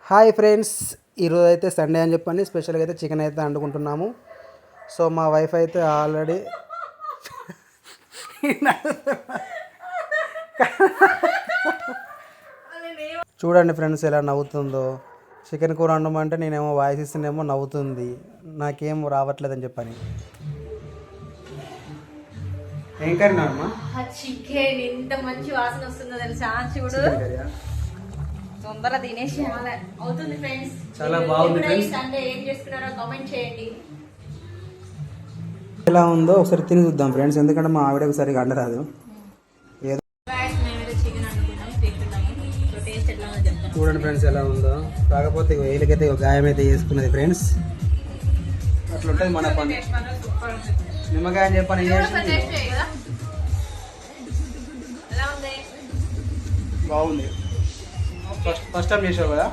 Hi friends, ఈరోజు అయితే Sunday అని చెప్పండి స్పెషల్గా అయితే చికెన్ అయితే వండుకుంటున్నాము. సో మా వైఫ్ అయితే ఆల్రెడీ చూడండి ఫ్రెండ్స్ ఎలా నవ్వుతుందో. చికెన్ కూర వండమంటే నేనేమో వాయిస్ ఇస్తేనేమో నవ్వుతుంది, నాకేం రావట్లేదని చెప్పని. ఏం కర్రీ అమ్మా? చికెన్ ఎంత మంచి వాసన వస్తుందో తెలుసా? చూడు, తొందరగా తినేసి అవుతుంది ఫ్రెండ్స్. చాలా బాగుంది ఫ్రెండ్స్. సండే ఏం చేసుకున్నారో కామెంట్ చేయండి. ఎలా ఉందో ఒకసారి తిని చూద్దాం ఫ్రెండ్స్, ఎందుకంటే మా ఆవిడకి సరిగా అండరాదు. ఏదో చూడండి ఫ్రెండ్స్ ఎలా ఉందో. కాకపోతే వేలికైతే గాయం అయితే చేసుకున్నది ఫ్రెండ్స్. అట్లుంటుంది మన పని. నిమ్మకాయ అని చెప్పని బాగుంది. ఫస్ట్ టైం చేసావు కదా.